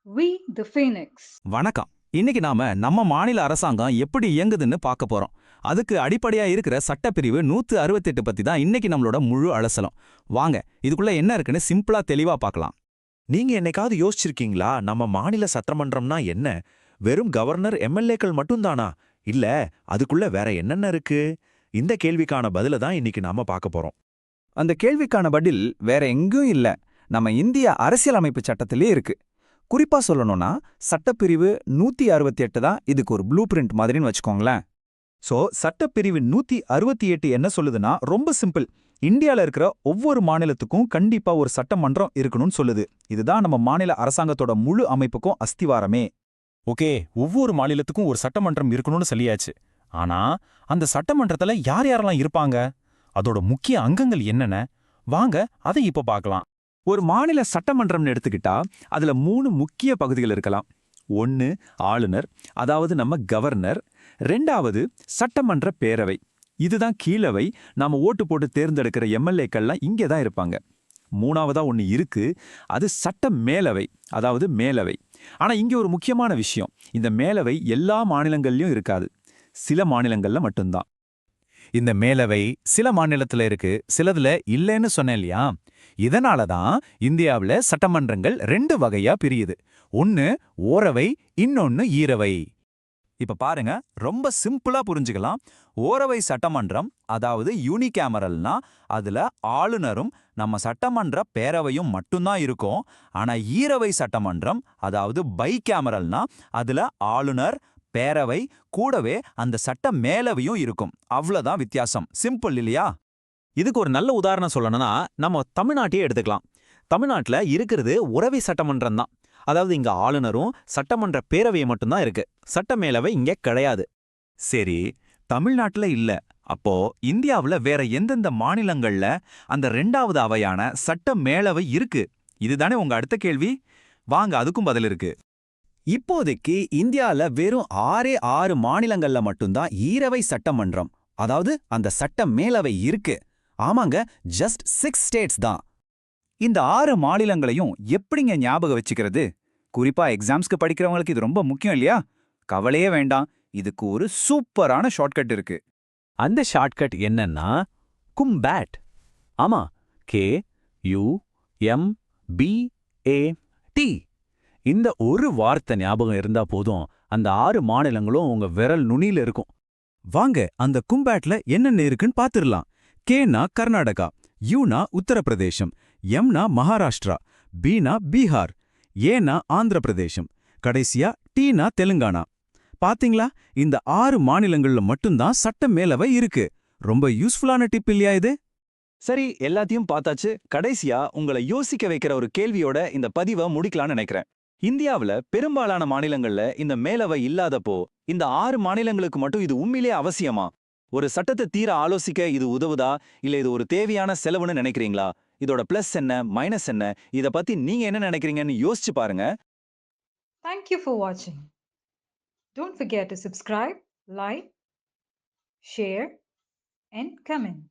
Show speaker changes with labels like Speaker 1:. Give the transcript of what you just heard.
Speaker 1: We the Phoenix.
Speaker 2: வணக்கம். இன்னைக்கு நாம நம்ம மாநில அரசாங்கம் எப்படி இயங்குதுன்னு பார்க்க போறோம். அதுக்கு அடிப்படையா இருக்கிற சட்டப்பிரிவு 168 பத்தி தான் இன்னைக்கு நம்மளோட முழு அலசலம். வாங்க, இதுக்குள்ள என்ன இருக்குன்னு சிம்பிளா தெளிவா பார்க்கலாம்.
Speaker 3: நீங்க என்னைக்காவது யோசிச்சிருக்கீங்களா நம்ம மாநில சட்டமன்றம்னா என்ன? வெறும் கவர்னர் எம்எல்ஏக்கள் மட்டும்தானா? இல்ல அதுக்குள்ள வேற என்னென்ன இருக்கு? இந்த கேள்விக்கான பதில தான் இன்னைக்கு நாம பார்க்க போறோம்.
Speaker 2: அந்த கேள்விக்கான பதில் வேற எங்கேயும் இல்ல, நம்ம இந்திய அரசியலமைப்பு சட்டத்திலே இருக்கு. குறிப்பா சொல்லணும்னா சட்டப்பிரிவு 168 தான் இதுக்கு ஒரு ப்ளூ பிரிண்ட் மாதிரின்னு வச்சுக்கோங்களேன். சோ சட்டப்பிரிவு 168 என்ன சொல்லுதுன்னா ரொம்ப சிம்பிள். இந்தியால இருக்கிற ஒவ்வொரு மாநிலத்துக்கும் கண்டிப்பா ஒரு சட்டமன்றம் இருக்கணும்னு சொல்லுது. இதுதான் நம்ம மாநில அரசாங்கத்தோட முழு அமைப்புக்கும் அஸ்திவாரமே.
Speaker 4: ஓகே, ஒவ்வொரு மாநிலத்துக்கும் ஒரு சட்டமன்றம் இருக்கணும்னு சொல்லியாச்சு. ஆனா அந்த சட்டமன்றத்துல யார் யாரெல்லாம் இருப்பாங்க? அதோட முக்கிய அங்கங்கள் என்னென்ன? வாங்க அதை இப்ப பார்க்கலாம்.
Speaker 2: ஒரு மாநில சட்டமன்றம்னு எடுத்துக்கிட்டா அதுல 3 முக்கிய பகுதிகள் இருக்கலாம். 1 ஆளுநர், அதாவது நம்ம கவர்னர். 2வது சட்டமன்ற பேரவை, இதுதான் கீழவை. நாம ஓட்டு போட்டு தேர்ந்தெடுக்கிற எம்எல்ஏக்கள்லாம் இங்கே தான் இருப்பாங்க. 3வதா ஒன்று இருக்கு, அது சட்ட மேலவை, அதாவது மேலவை. ஆனா இங்க ஒரு முக்கியமான விஷயம், இந்த மேலவை எல்லா மாநிலங்கள்லயும் இருக்காது, சில மாநிலங்கள்ல மட்டும்தான். இந்த மேலவை சில மாநிலத்துல இருக்கு, சிலதுல இல்லைன்னு சொன்னேன் இல்லையா? இதனால தான் இந்தியாவுல சட்டமன்றங்கள் 2 வகையா பிரியுது. ஒன்னு ஓரவை, இன்னொன்னு ஈரவை. இப்ப பாருங்க, ரொம்ப சிம்பிளா புரிஞ்சுக்கலாம். ஓரவை சட்டமன்றம், அதாவது யூனிகேமரல்னா அதுல ஆளுநரும் நம்ம சட்டமன்ற பேரவையும் மட்டும்தான் இருக்கும். ஆனா ஈரவை சட்டமன்றம், அதாவது பைகேமரல்னா அதுல ஆளுநர், பேரவை கூடவே அந்த சட்ட மேலவையும் இருக்கும். அவ்வளவுதான் வித்தியாசம். சிம்பிள் இல்லையா? இதுக்கு ஒரு நல்ல உதாரணம் சொல்லணும்னா நம்ம தமிழ்நாட்டையே எடுத்துக்கலாம். தமிழ்நாட்டுல இருக்கிறது உறவை சட்டமன்றம் தான். அதாவது இங்க ஆளுநரும் சட்டமன்ற பேரவையை மட்டும்தான் இருக்கு, சட்ட மேலவை இங்க கிடையாது. சரி, தமிழ்நாட்டுல இல்ல, அப்போ இந்தியாவுல வேற எந்தெந்த மாநிலங்கள்ல அந்த 2வது அவையான சட்ட மேலவை இருக்கு? இதுதானே உங்க அடுத்த கேள்வி. வாங்க, அதுக்கும் பதில் இருக்கு. இப்போதைக்கு இந்தியால வெறும் 6 மாநிலங்கள்ல மட்டும்தான் ஈரவை சட்டமன்றம், அதாவது அந்த சட்ட மேலவை இருக்கு. ஆமாங்க, ஜஸ்ட் 6 ஸ்டேட்ஸ் தான். இந்த 6 மாநிலங்களையும் எப்படிங்க ஞாபகம் வச்சுக்கிறது? குறிப்பா எக்ஸாம்ஸ்க்கு படிக்கிறவங்களுக்கு இது ரொம்ப முக்கியம் இல்லையா? கவலையே வேண்டாம், இதுக்கு ஒரு சூப்பரான ஷார்ட்கட் இருக்கு.
Speaker 5: அந்த ஷார்ட்கட் என்னன்னா கும்பேட். ஆமா, KUMBAT. இந்த ஒரு வார்த்தை ஞாபகம் இருந்தா போதும், அந்த 6 மாநிலங்களும் உங்க விரல் நுனியில இருக்கும்.
Speaker 2: வாங்க, அந்த கும்பேட்ல என்னென்ன இருக்குன்னு பாத்துரலாம். கேனா கர்நாடகா, யூனா உத்தரப்பிரதேசம், எம்னா மகாராஷ்டிரா, பீனா பீகார், ஏனா ஆந்திர பிரதேசம், கடைசியா டீனா தெலுங்கானா. பாத்தீங்களா, இந்த 6 மாநிலங்கள்ல மட்டும்தான் சட்ட மேலவை இருக்கு. ரொம்ப யூஸ்ஃபுல்லான டிப் இல்லையா இது? சரி, எல்லாத்தையும் பார்த்தாச்சு. கடைசியா உங்களை யோசிக்க வைக்கிற ஒரு கேள்வியோட இந்த பதிவை முடிக்கலாம்னு நினைக்கிறேன். இந்தியாவுல பெரும்பாலான மாநிலங்கள்ல இந்த மேலவை இல்லாதப்போ இந்த 6 மாநிலங்களுக்கு மட்டும் இது உண்மையிலே அவசியமா? ஒரு சட்டத்தை தீர ஆலோசிக்க இது உதவுதா, இல்ல இது ஒரு தேவையான செலவுன்னு நினைக்கிறீங்களா? இதோட பிளஸ் என்ன, மைனஸ் என்ன, இத பத்தி நீங்க என்ன நினைக்கிறீங்கன்னு யோசிச்சு பாருங்க.
Speaker 1: Thank you for watching. Don't forget to subscribe, like, share, and comment.